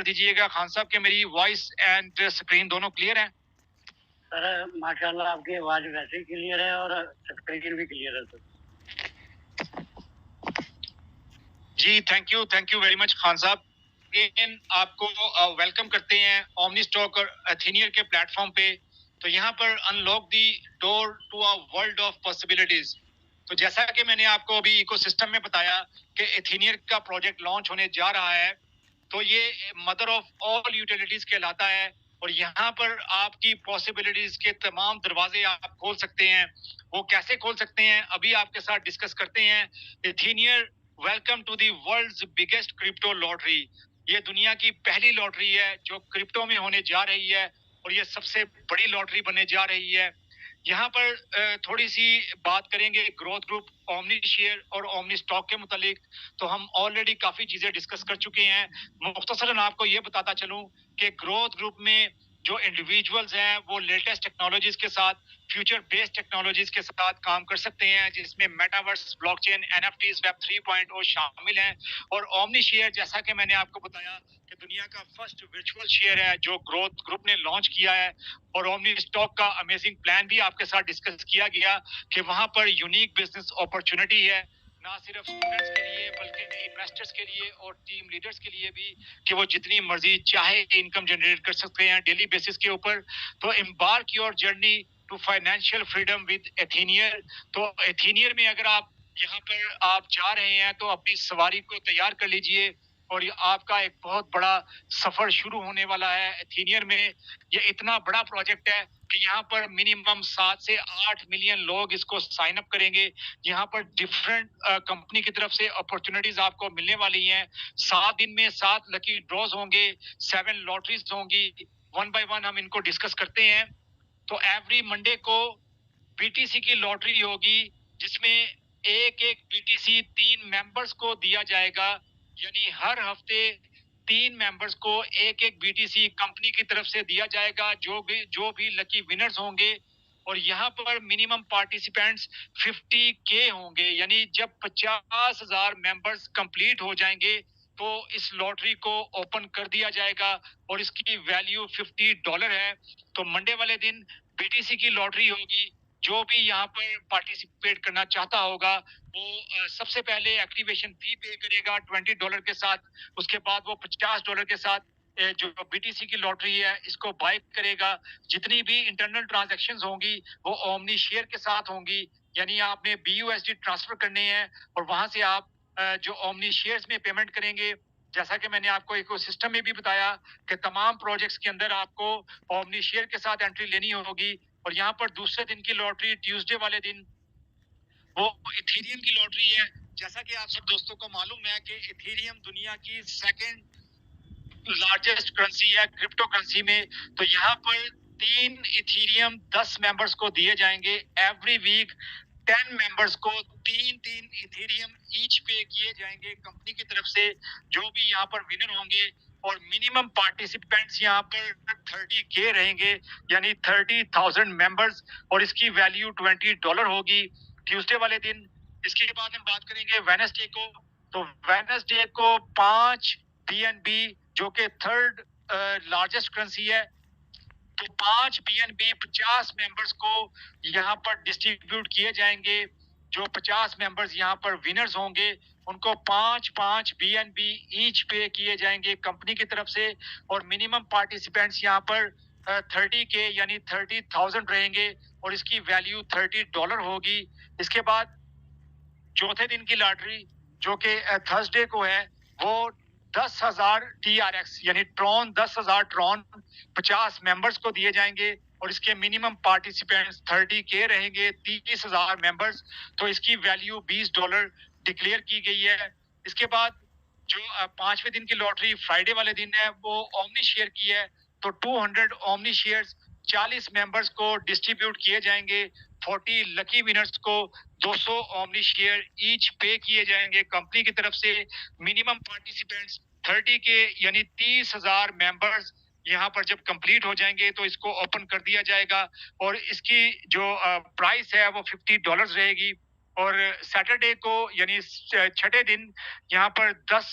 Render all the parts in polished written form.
कर दीजिएगा खान साहब कि मेरी वॉइस एंड स्क्रीन दोनों क्लियर हैं। सर माशाल्लाह आपकी आवाज वैसे ही क्लियर है और स्क्रीन भी क्लियर है सर। जी thank you very much Khan साहब। अगेन आपको वेलकम करते हैं ओमनी स्टॉक और एथेनियर के प्लेटफॉर्म पे। तो यहाँ पर unlock the door to a world of possibilities. तो जैसा कि मैंने आपको अभी इकोसिस्टम में बताया कि एथेनियर का प्रोजेक्ट लॉन्च होने जा रहा है, तो ये मदर ऑफ ऑल यूटिलिटीज कहलाता है और यहाँ पर आपकी पॉसिबिलिटीज के तमाम दरवाजे आप खोल सकते हैं। वो कैसे खोल सकते हैं अभी आपके साथ डिस्कस करते हैं। एथेनियर welcome to the world's biggest crypto lottery. ये दुनिया की पहली लॉटरी है जो क्रिप्टो में होने जा रही है और ये सबसे बड़ी लॉटरी बनने जा रही है। यहाँ पर थोड़ी सी बात करेंगे ग्रोथ ग्रुप, ओमनी शेयर और ओमनी स्टॉक के मुतालिक। तो हम ऑलरेडी काफी चीजें डिस्कस कर चुके हैं। मुख्तसरन आपको ये बताता चलूं कि ग्रोथ ग्रुप में जो इंडिविजुअल्स हैं वो लेटेस्ट टेक्नोलॉजीज के साथ, फ्यूचर बेस्ड टेक्नोलॉजीज के साथ काम कर सकते हैं, जिसमें मेटावर्स, ब्लॉकचेन, एनएफटीज, वेब 3.0 शामिल हैं। और ओमनी शेयर जैसा कि मैंने आपको बताया कि दुनिया का फर्स्ट वर्चुअल शेयर है जो ग्रोथ ग्रुप ने लॉन्च किया है। और ओमनी स्टॉक का अमेजिंग प्लान भी आपके साथ डिस्कस किया गया कि वहां पर यूनिक बिजनेस अपॉर्चुनिटी है, ना सिर्फ स्टूडेंट्स के लिए बल्कि इन्वेस्टर्स के लिए और टीम लीडर्स के लिए भी, कि वो जितनी मर्जी चाहे इनकम जनरेट कर सकते हैं डेली बेसिस के ऊपर। तो embark your journey to financial freedom with एथेनियर। तो एथेनियर में अगर आप यहाँ पर आप जा रहे हैं तो अपनी सवारी को तैयार कर लीजिए और ये आपका एक बहुत बड़ा सफर शुरू होने वाला है एथेनियर में। ये इतना बड़ा प्रोजेक्ट है कि यहाँ पर मिनिमम 7 से 8 मिलियन लोग इसको साइन अप करेंगे। यहाँ पर डिफरेंट कंपनी की तरफ से अपॉर्चुनिटीज आपको मिलने वाली हैं। 7 दिन में 7 लकी ड्रॉज होंगे, 7 लॉटरीज होंगी। वन बाय वन हम इनको डिस्कस करते हैं। तो एवरी मंडे को बीटीसी की लॉटरी होगी जिसमें एक एक बीटीसी 3 मेंबर्स को दिया जाएगा। यानी हर हफ्ते 3 मेंबर्स को एक एक बीटीसी कंपनी की तरफ से दिया जाएगा, जो भी लकी विनर्स होंगे। और यहाँ पर मिनिमम पार्टिसिपेंट्स 50K होंगे। यानी जब 50,000 मेंबर्स कंप्लीट हो जाएंगे तो इस लॉटरी को ओपन कर दिया जाएगा और इसकी वैल्यू $50 है। तो मंडे वाले दिन बीटीसी की लॉटरी होगी। जो भी यहाँ पर पार्टिसिपेट करना चाहता होगा वो सबसे पहले एक्टिवेशन फी पे करेगा $20 के साथ। उसके बाद वो $50 के साथ जो बीटीसी की लॉटरी है इसको बाय करेगा। जितनी भी इंटरनल ट्रांजैक्शंस होंगी वो ओमनी शेयर के साथ होंगी। यानी आपने BUSD ट्रांसफर करने हैं और वहां से आप जो ओमनी शेयर्स में पेमेंट करेंगे। जैसा कि मैंने आपको इकोसिस्टम में भी बताया कि तमाम प्रोजेक्ट्स के अंदर आपको ओमनी शेयर के साथ एंट्री लेनी होगी। और यहाँ पर दूसरे दिन की लॉटरी ट्यूसडे वाले दिन वो इथेरियम की लॉटरी है। जैसा कि आप सब दोस्तों को मालूम है कि इथेरियम दुनिया की सेकंड लार्जेस्ट करेंसी है क्रिप्टो करेंसी में। तो यहाँ पर 3 इथेरियम 10 मेंबर्स को दिए जाएंगे। एवरी वीक 10 मेंबर्स को 3 इथेरियम ईच पे किए जाएंगे कंपनी की तरफ से, जो भी यहाँ पर विनर होंगे। और मिनिमम पार्टिसिपेंट्स यहाँ पर 30K रहेंगे, यानी 30,000 मेंबर्स। और इसकी वैल्यू $20 होगी ट्यूसडे वाले दिन। इसके बाद हम बात करेंगे वेडनेसडे को। तो वेडनेसडे को 5 BNB जो कि थर्ड लार्जेस्ट करेंसी है, तो 5 BNB 50 मेंबर्स को यहाँ पर डिस्ट्रीब्यूट किए जाएंगे। जो 50 मेंबर्स यहाँ पर विनर्स होंगे उनको 5 BNB ईच पे किए जाएंगे कंपनी की तरफ से। और मिनिमम पार्टिसिपेंट्स यहाँ पर 30K यानी 30,000 रहेंगे और इसकी वैल्यू $30 होगी। इसके बाद चौथे दिन की लॉटरी जो कि थर्सडे को है, वो 10,000 TRX यानी ट्रॉन 10,000 ट्रॉन 50 मेंबर्स को दिए जाएंगे। और इसके मिनिमम पार्टिसिपेंट्स 30K रहेंगे, 30,000 मेंबर्स। तो इसकी वैल्यू $20 डिक्लेयर की गई है। इसके बाद जो पांचवें दिन की लॉटरी फ्राइडे वाले दिन है वो ओमनी शेयर की है। तो 200 ओमनी शेयर्स 40 मेंबर्स को डिस्ट्रीब्यूट किए जाएंगे। 40 लकी विनर्स को 200 ओमनी शेयर ईच पे किए जाएंगे कंपनी की तरफ से। मिनिमम पार्टिसिपेंट्स 30K यानी 30,000 मेंबर्स यहाँ पर जब कंप्लीट हो जाएंगे तो इसको ओपन कर दिया जाएगा। और इसकी जो प्राइस है वो $50 रहेगी। और सैटरडे को यानी छठे दिन यहाँ पर 10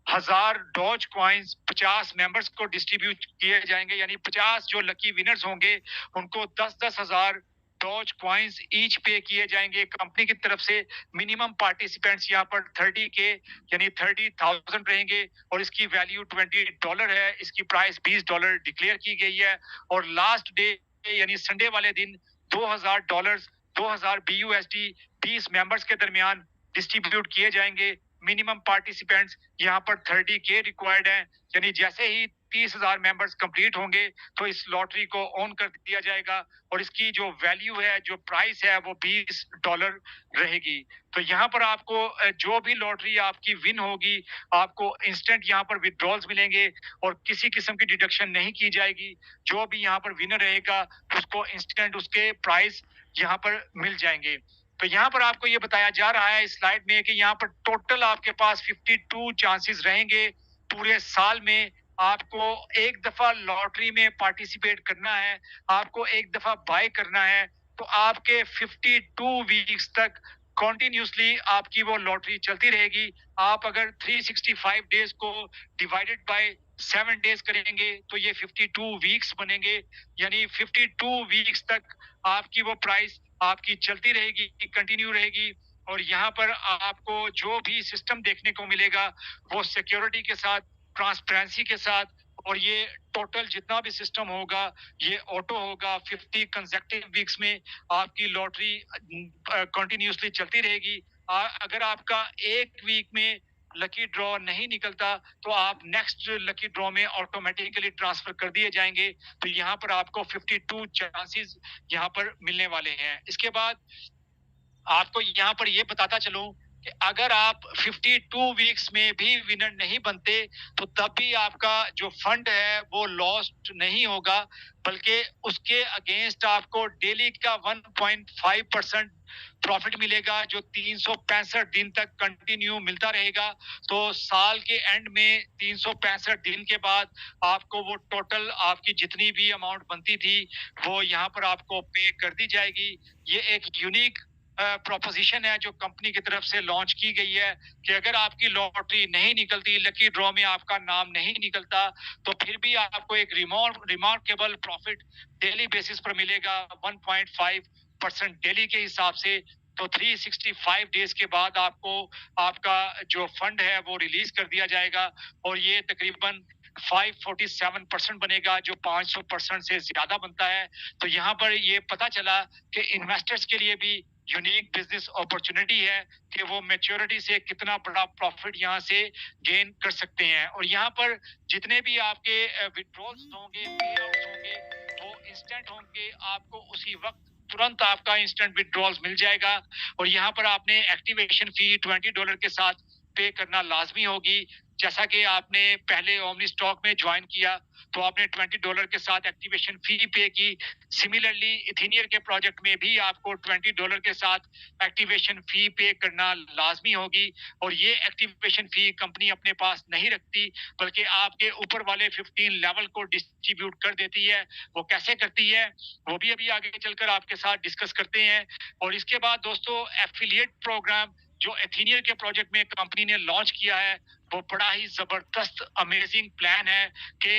1000 डॉज कॉइन्स 50 मेंबर्स को डिस्ट्रीब्यूट किए जाएंगे, यानी 50 जो लकी विनर्स होंगे उनको 10-10 हजार डॉज कॉइन्स ईच पे किए जाएंगे कंपनी की तरफ से। मिनिमम पार्टिसिपेंट्स यहाँ पर 30 के यानी 30,000 रहेंगे और इसकी वैल्यू $20 है। इसकी प्राइस $20 डिक्लेयर की गई है और लास्ट डे यानी संडे वाले दिन $2000 2000 BUSD 20 मेंबर्स के दरमियान डिस्ट्रीब्यूट किए जाएंगे। मिनिमम पार्टिसिपेंट्स यहाँ पर 30K रिक्वायर्ड है, यानी जैसे ही 30,000 मेंबर्स कंप्लीट होंगे तो इस लॉटरी को ऑन कर दिया जाएगा और इसकी जो वैल्यू है, जो प्राइस है, वो $20 रहेगी। तो यहाँ पर आपको जो भी लॉटरी आपकी विन होगी आपको इंस्टेंट यहाँ पर विड्रॉल्स मिलेंगे और किसी किस्म की डिडक्शन नहीं की जाएगी। जो भी यहाँ पर विनर रहेगा उसको इंस्टेंट उसके प्राइस यहाँ पर मिल जाएंगे। तो यहाँ पर आपको ये बताया जा रहा है इस स्लाइड में कि यहाँ पर टोटल आपके पास 52 चांसेस रहेंगे पूरे साल में। आपको एक दफा लॉटरी में पार्टिसिपेट करना है, आपको एक दफा बाय करना है, तो आपके 52 वीक्स तक कॉन्टिन्यूसली आपकी वो लॉटरी चलती रहेगी। आप अगर 365 डेज को डिवाइडेड बाय 7 डेज करेंगे तो ये 52 वीक्स बनेंगे, यानी 52 वीक्स तक आपकी वो प्राइस आपकी चलती रहेगी, कंटिन्यू रहेगी। और यहाँ पर आपको जो भी सिस्टम देखने को मिलेगा वो सिक्योरिटी के साथ, ट्रांसपेरेंसी के साथ, और ये टोटल जितना भी सिस्टम होगा ये ऑटो होगा। 50 कंसेक्टिव वीक्स में आपकी लॉटरी कंटिन्यूसली चलती रहेगी। अगर आपका एक वीक में लकी ड्रॉ नहीं निकलता तो आप नेक्स्ट लकी ड्रॉ में ऑटोमेटिकली ट्रांसफर कर दिए जाएंगे। तो यहाँ पर आपको 52 चांसेस यहाँ पर मिलने वाले हैं। इसके बाद आपको यहाँ पर ये बताता चलूं कि अगर आप 52 वीक्स में भी विनर नहीं बनते तो तब भी आपका जो फंड है वो लॉस्ट नहीं होगा, बल्कि उसके अगेंस्ट आपको डेली का 1.5% प्रॉफिट मिलेगा जो 365 दिन तक कंटिन्यू मिलता रहेगा। तो साल के एंड में 365 दिन के बाद आपको वो टोटल आपकी जितनी भी अमाउंट बनती थी वो यहाँ पर आपको पे कर दी जाएगी। ये एक यूनिक प्रोपोजिशन है जो कंपनी की तरफ से लॉन्च की गई है कि अगर आपकी लॉटरी नहीं निकलती, लकी ड्रॉ में आपका नाम नहीं निकलता, तो फिर भी आपको एक रिमार्केबल प्रॉफिट डेली बेसिस पर मिलेगा 1.5% डेली के हिसाब से। तो 365 डेज के बाद आपको आपका जो फंड है वो रिलीज कर दिया जाएगा और ये तकरीबन 547% बनेगा जो 500% से ज्यादा बनता है। तो यहाँ पर ये पता चला कि इन्वेस्टर्स के लिए भी यूनिक बिजनेस अपॉर्चुनिटी है कि वो मैच्योरिटी से कितना बड़ा प्रॉफिट यहाँ से गेन कर सकते हैं। और यहाँ पर जितने भी आपके विड्रॉल्स होंगे, पे आउट्स होंगे, वो इंस्टेंट होंगे। आपको उसी वक्त तुरंत आपका इंस्टेंट विड्रॉल्स मिल जाएगा और यहाँ पर आपने एक्टिवेशन फी $20 के साथ पे करना लाजमी होगी। जैसा कि आपने पहले ओमनी स्टॉक में ज्वाइन किया तो आपने $20 के साथ एक्टिवेशन फी पे की। सिमिलरली इथीनियर के प्रोजेक्ट में भी आपको $20 के साथ एक्टिवेशन फी पे करना लाजमी होगी और ये एक्टिवेशन फी कंपनी अपने पास नहीं रखती बल्कि आपके ऊपर वाले 15 लेवल को डिस्ट्रीब्यूट कर देती है। वो कैसे करती है वो भी अभी आगे चलकर आपके साथ डिस्कस करते हैं। और इसके बाद दोस्तों एफिलिएट प्रोग्राम जो एथीनियर के प्रोजेक्ट में कंपनी ने लॉन्च किया है वो बड़ा ही जबरदस्त अमेजिंग प्लान है कि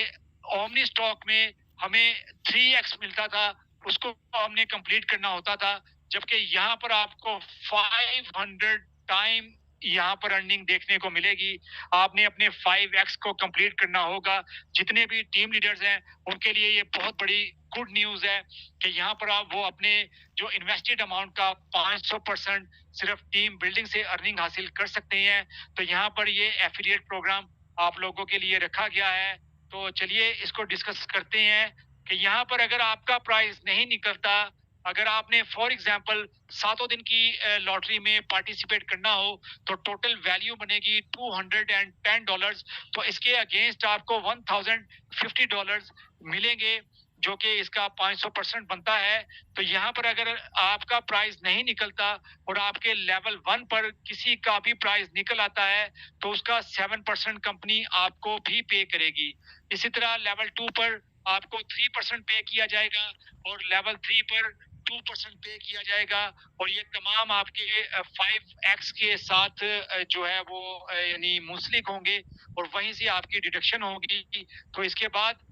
ओमनी स्टॉक में हमें 3x मिलता था, उसको हमने कंप्लीट करना होता था, जबकि यहाँ पर आपको 500 टाइम यहाँ पर अर्निंग देखने को मिलेगी। आपने अपने 5x को कंप्लीट करना होगा। जितने भी टीम लीडर्स हैं उनके लिए ये बहुत बड़ी गुड न्यूज है कि यहाँ पर आप वो अपने जो इन्वेस्टेड अमाउंट का 500% सिर्फ टीम बिल्डिंग से अर्निंग हासिल कर सकते हैं। तो यहाँ पर ये एफिलिएट प्रोग्राम आप लोगों के लिए रखा गया है। तो चलिए इसको डिस्कस करते हैं कि यहाँ पर अगर आपका प्राइस नहीं निकलता, अगर आपने फॉर एग्जांपल 7 दिन की लॉटरी में पार्टिसिपेट करना हो तो टोटल वैल्यू बनेगी $210। तो इसके अगेंस्ट आपको $1050 मिलेंगे जो कि इसका 500% बनता है। तो यहाँ पर अगर आपका प्राइस नहीं निकलता और आपके लेवल 1 पर किसी का भी प्राइस निकल आता है तो उसका 7% कंपनी आपको भी पे करेगी। इसी तरह लेवल 2 पर आपको 3% पे किया जाएगा और लेवल 3 पर 2% पे किया जाएगा और ये तमाम आपके 5x के साथ जो है वो यानी मुंसलिक होंगे और वहीं से आपकी डिडक्शन होगी। तो इसके बाद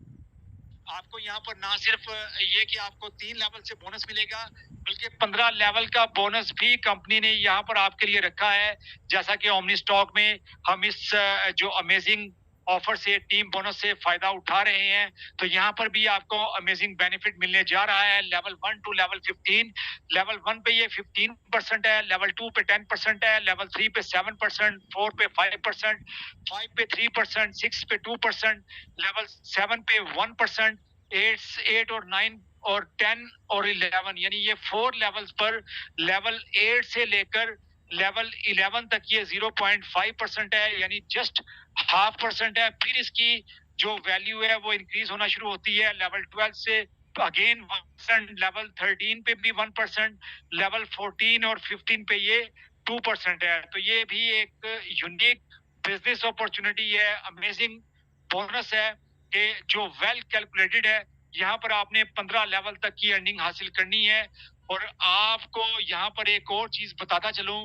आपको यहाँ पर ना सिर्फ ये कि आपको 3 लेवल से बोनस मिलेगा, बल्कि 15 लेवल का बोनस भी कंपनी ने यहाँ पर आपके लिए रखा है। जैसा कि ओमनी स्टॉक में हम इस जो अमेजिंग ऑफर से, टीम बोनस से फायदा उठा रहे हैं, तो यहाँ पर भी आपको अमेजिंग बेनिफिट मिलने जा रहा है। लेवल 1 टू लेवल 15, लेवल 1 पे ये 15% है, लेवल 2 पे 10% है, लेवल 3 पे 7%, 4 पे 5%, 5 पे 3%, 6 पे 2%, लेवल 7 पे 1%, 8 और 9 और 10 और 11 यानी ये 4 लेवल्स पर लेवल 8 से लेकर लेवल 11 तक ये 0.5% है, यानी जस्ट 0.5% है। फिर इसकी जो वैल्यू है वो इंक्रीज होना शुरू होती है लेवल 12 से अगेन 1%, लेवल 13 पे भी 1%, लेवल 14 और 15 पे ये 2% है। तो ये भी एक यूनिक बिजनेस अपॉर्चुनिटी है, अमेजिंग बोनस है कि जो वेल कैलकुलेटेड है। यहाँ पर आपने 15 लेवल तक की अर्निंग हासिल करनी है। और आपको यहाँ पर एक और चीज बताता चलूं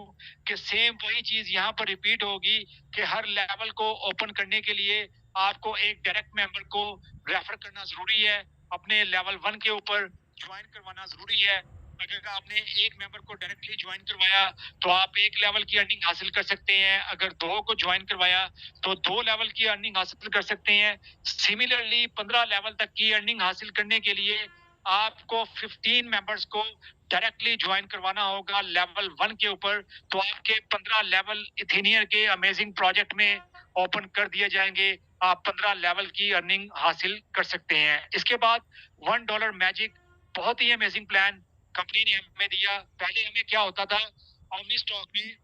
कि सेम वही चीज यहाँ पर रिपीट होगी कि हर लेवल को ओपन करने के लिए आपको एक डायरेक्ट मेंबर को रेफर करना जरूरी है, अपने लेवल 1 के ऊपर ज्वाइन करवाना जरूरी है। अगर आपने एक मेंबर को डायरेक्टली ज्वाइन करवाया तो आप एक लेवल की अर्निंग हासिल कर सकते हैं, अगर 2 को ज्वाइन करवाया तो 2 लेवल की अर्निंग हासिल कर सकते हैं। सिमिलरली 15 लेवल तक की अर्निंग हासिल करने के लिए आपको 15 मेंबर्स को डायरेक्टली ज्वाइन करवाना होगा लेवल 1 के ऊपर, तो आपके 15 लेवल इथेनियर के अमेजिंग प्रोजेक्ट में ओपन कर दिए जाएंगे। आप 15 लेवल की अर्निंग हासिल कर सकते हैं। इसके बाद $1 मैजिक, बहुत ही अमेजिंग प्लान कंपनी ने हमें दिया। पहले हमें क्या होता था ओमनी स्टॉक में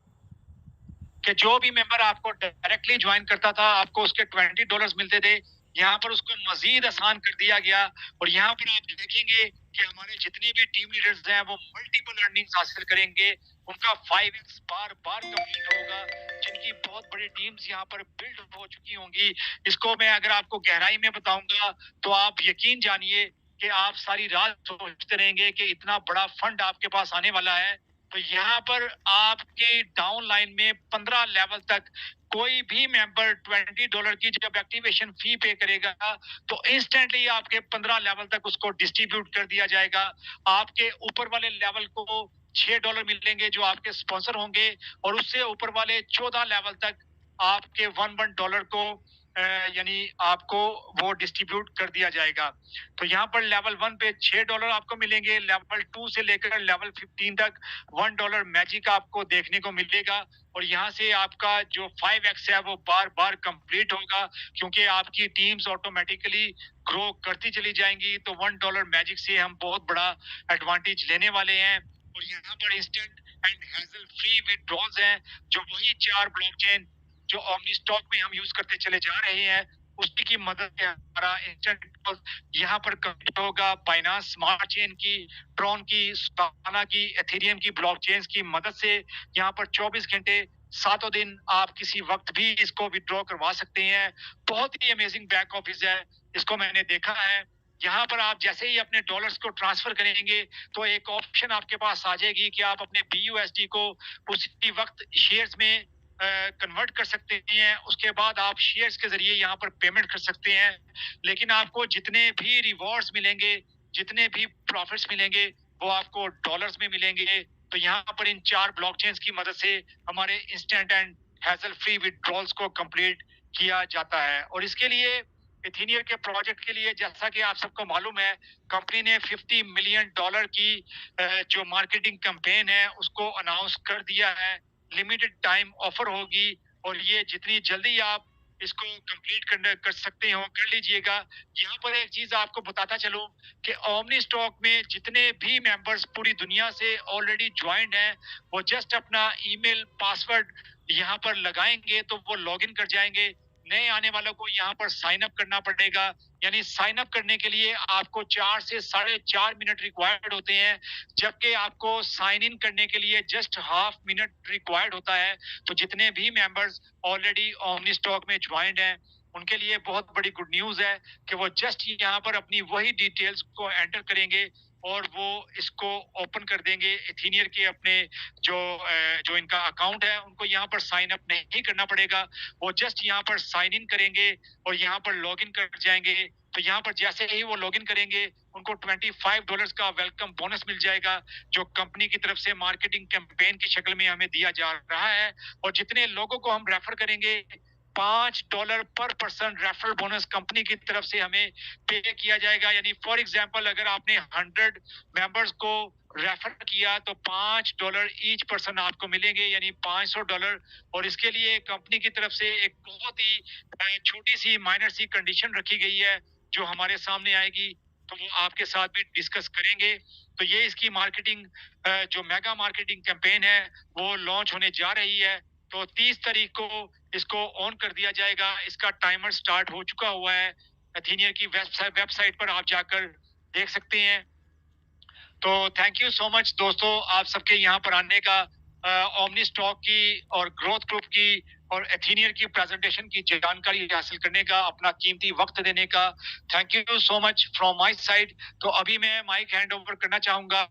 कि जो भी मेंबर आपको डायरेक्टली ज्वाइन करता था आपको उसके $20 मिलते थे। यहाँ पर उसको मजीद आसान कर दिया गया और यहाँ पर आप देखेंगे कि हमारे जितने भी टीम लीडर्स हैं वो मल्टीपल अर्निंग्स हासिल करेंगे, उनका 5x बार बार कंप्लीट होगा, जिनकी बहुत बड़ी टीम्स यहाँ पर बिल्ड हो चुकी होंगी। इसको मैं अगर आपको गहराई में बताऊंगा तो आप यकीन जानिए कि आप सारी रात सोचते रहेंगे कि इतना बड़ा फंड आपके पास आने वाला है। तो यहाँ पर आपके डाउन लाइन में 15 लेवल तक कोई भी मेंबर $20 की जब एक्टिवेशन फी पे करेगा तो इंस्टेंटली आपके 15 लेवल तक उसको डिस्ट्रीब्यूट कर दिया जाएगा। आपके ऊपर वाले लेवल को $6 मिलेंगे जो आपके स्पॉन्सर होंगे और उससे ऊपर वाले 14 लेवल तक आपके $1 को यानी आपको वो डिस्ट्रीब्यूट कर दिया जाएगा। तो यहाँ पर लेवल 1 पे $6 आपको मिलेंगे, लेवल 2 से लेकर लेवल 15 तक $1 मैजिक आपको देखने को मिलेगा और यहाँ से आपका जो 5x है वो बार बार कंप्लीट होगा क्योंकि आपकी टीम्स ऑटोमेटिकली ग्रो करती चली जाएंगी। तो $1 मैजिक से हम बहुत बड़ा एडवांटेज लेने वाले हैं। और यहाँ पर instant and hassle free withdrawals हैं, जो वही 4 ब्लॉकचेन जो ओमनी स्टॉक में हम यूज करते चले जा रहे हैं उसी की मदद से हमारा इंस्टेंट यहाँ पर कनेक्ट होगा बाइनांस स्मार्ट चेन की, ट्रॉन की, सोलाना की, एथेरियम की ब्लॉकचेन की मदद से। यहाँ पर 24 घंटे 7 दिन आप किसी वक्त भी इसको विड्रॉ करवा सकते हैं। बहुत ही अमेजिंग बैक ऑफिस है, इसको मैंने देखा है। यहाँ पर आप जैसे ही अपने डॉलर्स को ट्रांसफर करेंगे तो एक ऑप्शन आपके पास आ जाएगी कि आप अपने BUSD को उसी वक्त शेयर्स में कन्वर्ट कर सकते हैं। उसके बाद आप शेयर्स के जरिए यहाँ पर पेमेंट कर सकते हैं। लेकिन आपको जितने भी रिवॉर्ड्स मिलेंगे, जितने भी प्रॉफिट्स मिलेंगे वो आपको डॉलर्स में मिलेंगे। तो यहाँ पर इन 4 ब्लॉकचेन्स की मदद से हमारे instant and hassle free withdrawals को कंप्लीट किया जाता है। और इसके लिए इथेनियर के प्रोजेक्ट के लिए जैसा कि आप सबको मालूम है कंपनी ने $50 मिलियन की जो मार्केटिंग कैंपेन है उसको अनाउंस कर दिया है। लिमिटेड टाइम ऑफर होगी और ये जितनी जल्दी आप इसको कंप्लीट कर सकते हो कर लीजिएगा। यहाँ पर एक चीज आपको बताता चलूं कि ओमनी स्टॉक में जितने भी मेंबर्स पूरी दुनिया से ऑलरेडी ज्वाइंड हैं वो जस्ट अपना ईमेल पासवर्ड यहाँ पर लगाएंगे तो वो लॉगिन कर जाएंगे। नए आने वालों को यहाँ पर साइन अप करना पड़ेगा, यानी साइन अप करने के लिए आपको 4 से 4.5 मिनट रिक्वायर्ड होते हैं, जबकि आपको साइन इन करने के लिए जस्ट हाफ मिनट रिक्वायर्ड होता है। तो जितने भी मेंबर्स ऑलरेडी ओमनी स्टॉक में ज्वाइंड हैं उनके लिए बहुत बड़ी गुड न्यूज है कि वो जस्ट यहाँ पर अपनी वही डिटेल्स को एंटर करेंगे और वो इसको ओपन कर देंगे एथीनियर के अपने जो इनका अकाउंट है उनको यहाँ पर साइन अप नहीं करना पड़ेगा। वो जस्ट यहाँ पर साइन इन करेंगे और यहाँ पर लॉग इन कर जाएंगे। तो यहाँ पर जैसे ही वो लॉग इन करेंगे उनको $25 का वेलकम बोनस मिल जाएगा, जो कंपनी की तरफ से मार्केटिंग कैंपेन की शक्ल में हमें दिया जा रहा है। और जितने लोगों को हम रेफर करेंगे $5 पर पर्सन रेफरल बोनस कंपनी की तरफ से हमें पे किया जाएगा। यानी फॉर एग्जांपल अगर आपने 100 मेंबर्स को रेफर किया तो $5 ईच पर्सन आपको मिलेंगे, यानी $500। और इसके लिए कंपनी की तरफ से एक बहुत ही छोटी सी माइनर सी कंडीशन रखी गई है जो हमारे सामने आएगी, तो वो आपके साथ भी डिस्कस करेंगे। तो ये इसकी मार्केटिंग जो मेगा मार्केटिंग कैंपेन है वो लॉन्च होने जा रही है। तो 30 तारीख को इसको ऑन कर दिया जाएगा। इसका टाइमर स्टार्ट हो चुका हुआ है, एथीनियर की वेबसाइट पर आप जाकर देख सकते हैं। तो थैंक यू सो मच दोस्तों, आप सबके यहाँ पर आने का, ओमनी स्टॉक की और ग्रोथ ग्रुप की और एथीनियर की प्रेजेंटेशन की जानकारी हासिल करने का, अपना कीमती वक्त देने का। Thank you so much from my side. तो अभी मैं माइक हैंड ओवर करना चाहूंगा